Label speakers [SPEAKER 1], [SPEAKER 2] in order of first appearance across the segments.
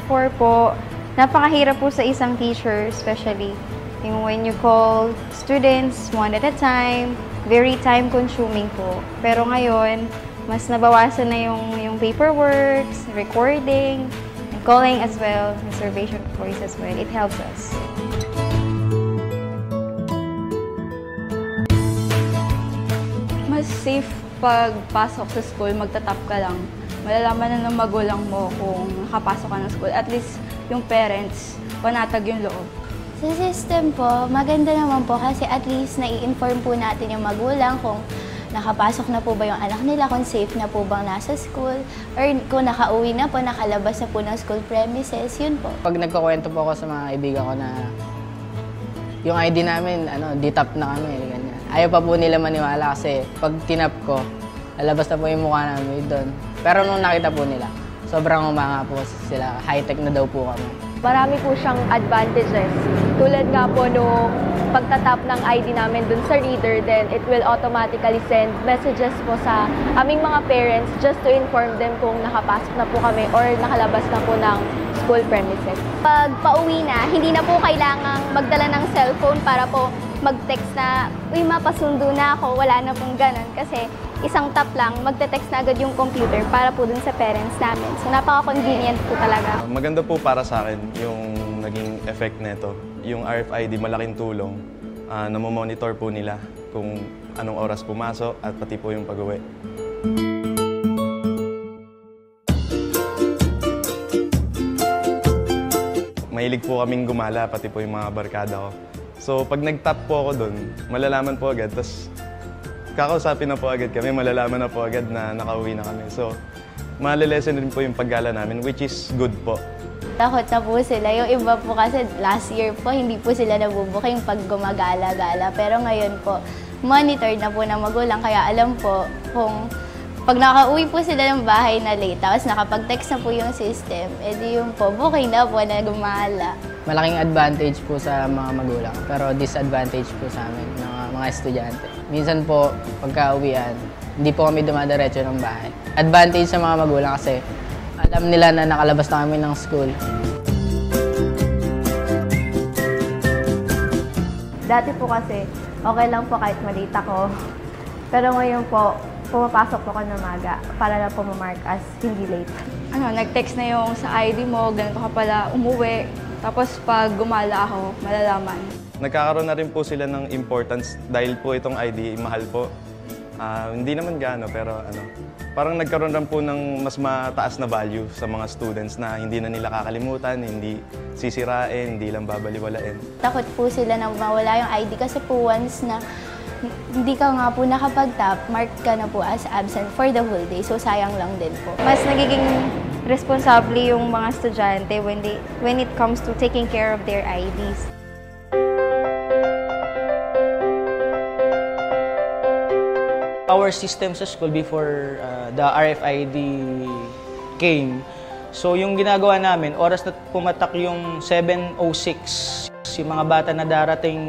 [SPEAKER 1] Before po, napakahirap po sa isang teacher, especially yung when you call students one at a time, very time-consuming po. Pero ngayon, mas nabawasan na yung paperwork, recording, and calling as well, reservation of voice as well. It helps us.
[SPEAKER 2] Mas safe pagpasok sa school, magtatap ka lang. Malalaman na ng magulang mo kung nakapasok ka ng school. At least yung parents, panatag yung loob.
[SPEAKER 3] Sa system po, maganda naman po kasi at least nai-inform po natin yung magulang kung nakapasok na po ba yung anak nila, kung safe na po bang nasa school, or kung nakauwi na po, nakalabas na po ng school premises, yun po.
[SPEAKER 4] Pag nagkukwento po ako sa mga kaibigan ko na yung ID namin, ditap na kami, ganyan. Ayaw pa po nila maniwala kasi pag tinap ko, lalabas na po yung mukha namin doon. Pero nung nakita po nila, sobrang umanga po sila, high-tech na daw po kami.
[SPEAKER 5] Marami po siyang advantages. Tulad nga po nung pagtatap ng ID namin dun sa reader, then it will automatically send messages po sa aming mga parents just to inform them kung nakapasok na po kami or nakalabas na po ng school premises.
[SPEAKER 3] Pag pauwi na, hindi na po kailangang magdala ng cellphone para po mag-text na, uy, mapasundo na ako, wala na pong ganun. Kasi isang tap lang, magte-text na agad yung computer para po dun sa parents namin. So, napaka-convenient po talaga.
[SPEAKER 6] Maganda po para sa akin yung naging effect nito. Yung RFID, malaking tulong. Namomonitor po nila kung anong oras pumasok at pati po yung pag-uwi. Mahilig po kaming gumala, pati po yung mga barkada ko. So, pag nag-tap po ako doon, malalaman po agad. Tapos, kakausapin na po agad kami, malalaman na po agad na nakauwi na kami. So, malilesen din po yung paggala namin, which is good po.
[SPEAKER 3] Takot na po sila. Yung iba po kasi last year po, hindi po sila nabubuking pag gumagala-gala. Pero ngayon po, monitor na po ng magulang. Kaya alam po kung pag nakauwi po sila ng bahay na late, tapos nakapag-text na po yung system, edi yung po, booking na po na gumala.
[SPEAKER 4] Malaking advantage po sa mga magulang, pero disadvantage po sa amin, mga estudyante. Minsan po, pagka-uwian, hindi po kami dumadiretso ng bahay. Advantage sa mga magulang kasi alam nila na nakalabas na kami ng school.
[SPEAKER 1] Dati po kasi, okay lang po kahit malate ako. Pero ngayon po, pumapasok po ako ng maga para na po ma-mark as hindi late.
[SPEAKER 2] Nag-text na yung sa ID mo, ganito ka pala umuwi. Tapos pag gumala ako, malalaman.
[SPEAKER 6] Nagkakaroon na rin po sila ng importance dahil po itong ID, mahal po. Hindi naman gaano, pero parang nagkaroon rin po ng mas mataas na value sa mga students na hindi na nila kakalimutan, hindi sisirain, hindi lang babaliwalain.
[SPEAKER 3] Takot po sila na mawala yung ID kasi po once na hindi ka nga po nakapag-tap, mark ka na po as absent for the whole day. So, sayang lang din po.
[SPEAKER 1] Mas nagiging responsable yung mga estudyante when it comes to taking care of their IDs.
[SPEAKER 7] Our system sa school before the RFID came, so yung ginagawa namin, oras na pumatak yung 7:06, yung mga bata na darating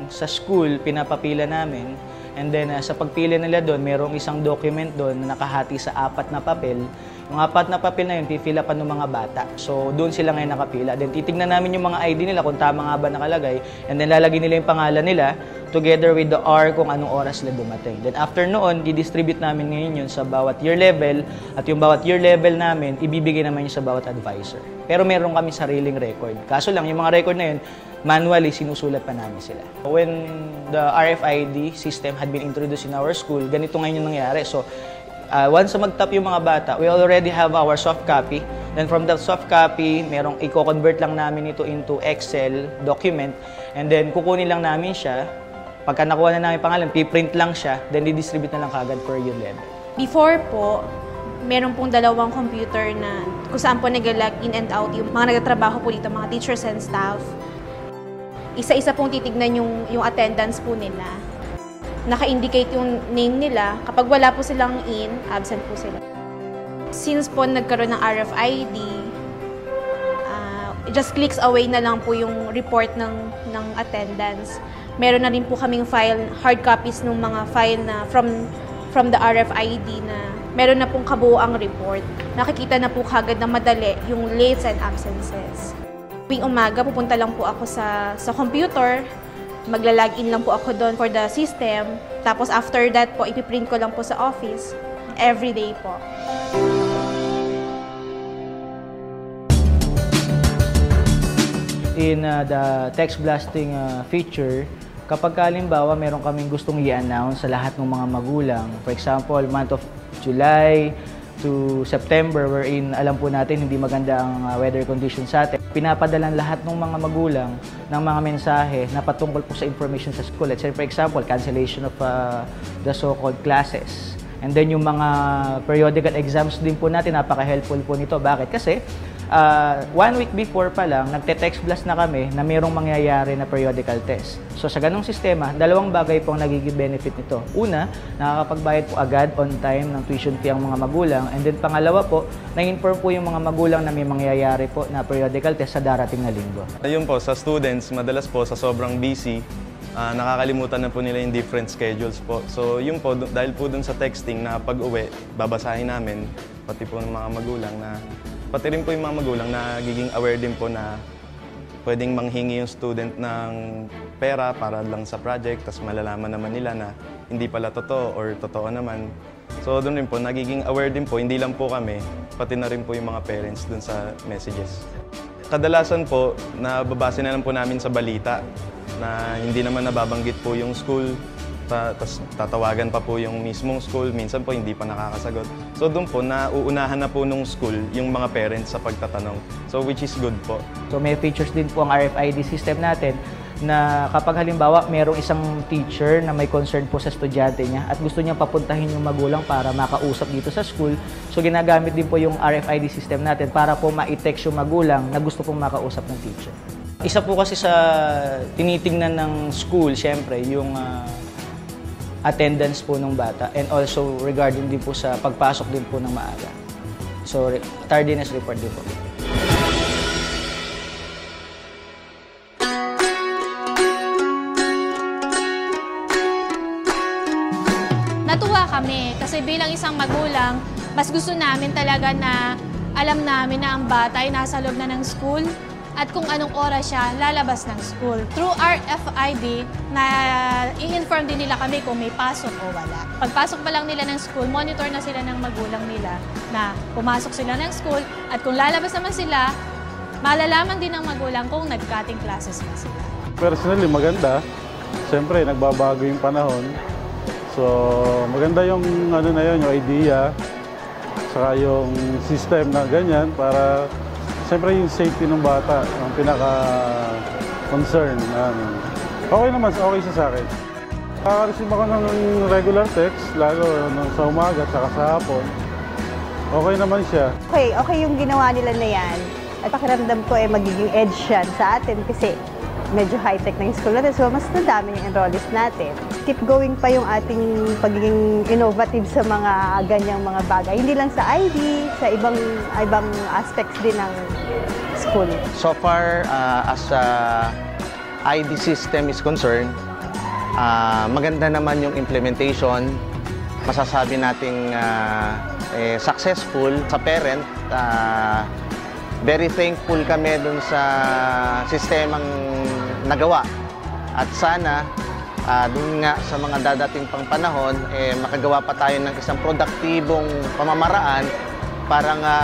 [SPEAKER 7] sa school, pinapapila namin. And then sa pagpila nila doon, mayroong isang document doon na nakahati sa 4 na papel. Yung 4 na papel na yun, pipila pa ng mga bata. So doon sila ngayon nakapila. Then titignan namin yung mga ID nila kung tama nga ba nakalagay. And then lalagay nila yung pangalan nila together with the hour kung anong oras sila dumating. Then after noon, di-distribute namin ngayon yun sa bawat year level. At yung bawat year level namin, ibibigay naman yun sa bawat advisor. Pero meron kami sariling record. Kaso lang, yung mga record na yun, manually, sinusulat pa namin sila. When the RFID system had been introduced in our school, ganito ngayon yung nangyari. So, once mag-tap yung mga bata, we already have our soft copy. Then from that soft copy, merong i-convert lang namin ito into Excel document. And then, kukunin lang namin siya. Pagka nakuha na namin pangalan, piprint lang siya, then di-distribute na lang kagad per year level.
[SPEAKER 8] Before po, meron pong 2 computer na kung saan po nag-log in and out yung mga nagtatrabaho po dito, mga teachers and staff. Isa-isa pong titignan yung attendance po nila. Naka-indicate yung name nila. Kapag wala po silang in, absent po sila. Since po nagkaroon ng RFID, just clicks away na lang po yung report ng attendance. Meron na rin po kaming file, hard copies ng mga file na from the RFID na meron na pong kabuuang report. Nakikita na po kagad na madali yung lates and absences. Tuwing umaga, pupunta lang po ako sa computer, magla-login lang po ako doon for the system. Tapos after that po, ipiprint ko lang po sa office. Everyday po.
[SPEAKER 7] In the text blasting feature, kapag halimbawa meron kaming gustong i-announce sa lahat ng mga magulang, for example, month of July to September, wherein alam po natin hindi maganda ang weather conditions sa atin, pinapadalan lahat ng mga magulang ng mga mensahe na patungkol po sa information sa school. Let's say, for example, cancellation of the so-called classes. And then yung mga periodical exams din po natin, napaka-helpful po nito. Bakit? Kasi 1 week before pa lang, nagte-text blast na kami na mayroong mangyayari na periodical test. So sa ganong sistema, dalawang bagay po ang nagiging benefit nito. Una, nakakapagbayad po agad on time ng tuition fee ang mga magulang. And then pangalawa po, na-inform po yung mga magulang na may mangyayari po na periodical test sa darating na linggo.
[SPEAKER 6] Ayun po, sa students, madalas po sa sobrang busy, nakakalimutan na po nila yung different schedules po. So yun po, dahil po dun sa texting na pag-uwi, babasahin namin, pati po ng mga magulang na pati rin po yung mga magulang na nagiging aware din po na pwedeng manghingi yung student ng pera para lang sa project, tapos malalaman naman nila na hindi pala totoo or totoo naman. So doon rin po, nagiging aware din po, hindi lang po kami, pati na rin po yung mga parents doon sa messages. Kadalasan po, nababase na lang po namin sa balita na hindi naman nababanggit po yung school, tapos tatawagan pa po yung mismong school, minsan po hindi pa nakakasagot. So doon po, nauunahan na po nung school yung mga parents sa pagtatanong. So which is good po.
[SPEAKER 7] So may features din po ang RFID system natin na kapag halimbawa mayroong isang teacher na may concern po sa estudyante niya at gusto niyang papuntahin yung magulang para makausap dito sa school, so ginagamit din po yung RFID system natin para po ma-text yung magulang na gusto pong makausap ng teacher. Isa po kasi sa tinitingnan ng school, syempre, yung attendance po ng bata and also regarding din po sa pagpasok din po ng maaga. So, tardiness report din po.
[SPEAKER 9] Natuwa kami kasi bilang isang magulang, mas gusto namin talaga na alam namin na ang bata ay nasa loob na ng school at kung anong oras siya lalabas ng school. Through RFID, na i-inform din nila kami kung may pasok o wala. Pagpasok pa lang nila ng school, monitor na sila ng magulang nila na pumasok sila ng school at kung lalabas naman sila, malalaman din ng magulang kung nag-cutting classes na sila.
[SPEAKER 10] Personally, maganda. Siyempre, nagbabago yung panahon. So, maganda yung ano na yun, yung idea, saka yung system na ganyan para siyempre yung safety ng bata ang pinaka-concern namin. Okay naman, okay siya sa akin. Nakaka-receive ako ng regular text, lalo sa umaga at saka sa hapon. Okay naman siya.
[SPEAKER 11] Okay yung ginawa nila na yan. At pakiramdam ko magiging edge yan sa atin kasi medyo high-tech na yung school natin. So, mas nadami yung enrollees natin. Keep going pa yung ating pagiging innovative sa mga ganyang mga bagay. Hindi lang sa ID, sa ibang aspects din ng school.
[SPEAKER 12] So far, as ID system is concerned, maganda naman yung implementation. Masasabi nating successful sa parent. Very thankful kami dun sa sistemang nagawa. At sana, dun nga sa mga dadating pang panahon, makagawa pa tayo ng isang produktibong pamamaraan para nga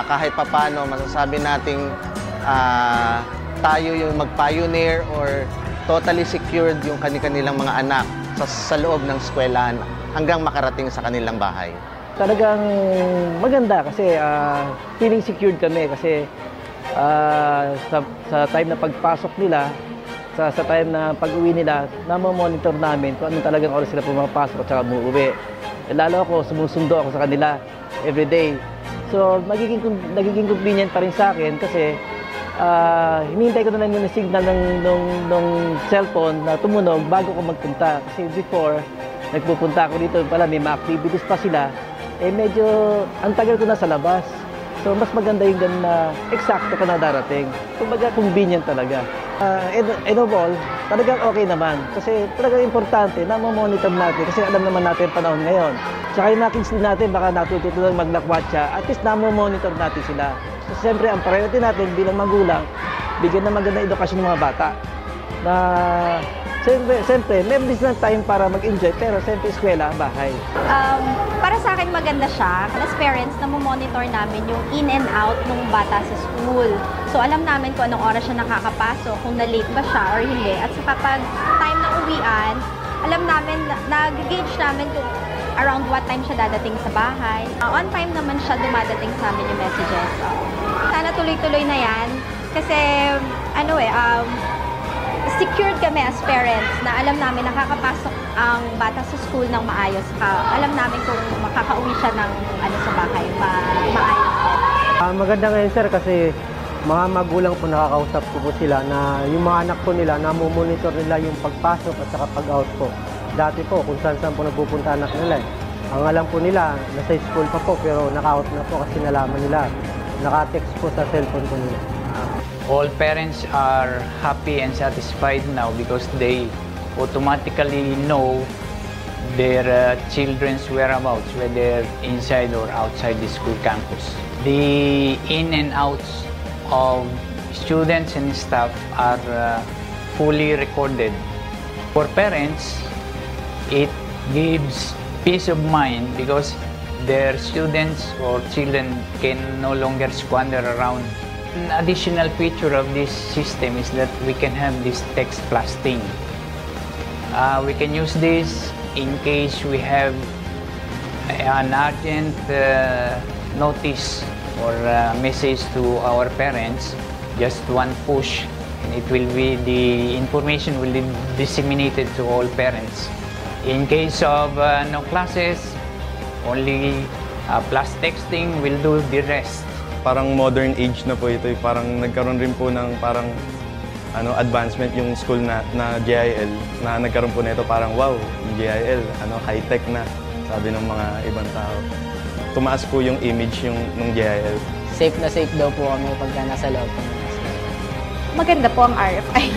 [SPEAKER 12] kahit papano masasabi nating tayo yung mag-pioneer or totally secured yung kanilang mga anak sa loob ng eskwelahan hanggang makarating sa kanilang bahay.
[SPEAKER 13] Talagang maganda kasi feeling secured kami kasi sa time na pagpasok nila, sa time na pag-uwi nila, namomonitor namin kung anong talagang oras sila pumapasok at saka umuwi. Lalo ako, sumusundo ako sa kanila everyday. So nagiging convenient pa rin sa akin kasi hinihintay ko na lang yung signal ng cellphone na tumunog bago ko magpunta. Kasi before, nagpupunta ako dito pala, may mga activities pa sila. Medyo ang tagal ko na sa labas. So, mas maganda yung ganun na eksakto ka na darating. Kumbaga, convenient talaga. And of all, talagang okay naman. Kasi talagang importante na monitor natin kasi alam naman natin panahon ngayon. Tsaka yung mga kids din natin baka natututo lang maglakwatsa, at least monitor natin sila. So siyempre ang priority natin bilang magulang, bigyan ng magandang edukasyon ng mga bata. Na siyempre meron din ng time para mag-enjoy, pero siyempre eskwela, bahay.
[SPEAKER 14] Para sa akin maganda siya. As parents, monitor namin yung in and out ng bata sa school. So alam namin kung anong oras siya nakakapasok, kung na-late ba siya or hindi. At sa kapag time na uwian, alam namin, nag-gauge namin kung around what time siya dadating sa bahay. On time naman siya dumadating sa amin yung messages. Sana tuloy-tuloy na yan. Kasi, secured kami as parents na alam namin nakakapasok ang bata sa school ng maayos. Alam namin kung makakauwi siya ng sa bahay, maayos.
[SPEAKER 15] Maganda ngayon sir kasi mga magulang po nakakausap ko po sila na yung mga anak po nila, namomonitor nila yung pagpasok at saka pag-out po. Dati po kung saan po nagpupunta anak nila eh. Ang alam po nila, nasa school pa po pero naka-out na po kasi nalaman nila. Naka-text po sa cellphone po nila.
[SPEAKER 16] All parents are happy and satisfied now because they automatically know their children's whereabouts, whether inside or outside the school campus. The in and outs of students and staff are fully recorded. For parents, it gives peace of mind because their students or children can no longer squander around. An additional feature of this system is that we can have this text blasting. We can use this in case we have an urgent notice or message to our parents. Just one push, and the information will be disseminated to all parents. In case of no classes, only plus texting will do the rest.
[SPEAKER 6] Parang modern age na po ito. Parang nagkaroon rin po ng parang advancement yung school na GIL na nagkaroon po nito. Parang wow, yung GIL, high-tech na, sabi ng mga ibang tao. Tumaas po yung image ng GIL.
[SPEAKER 4] Safe na safe daw po kami pagka nasa loob.
[SPEAKER 14] Maganda po ang RFID.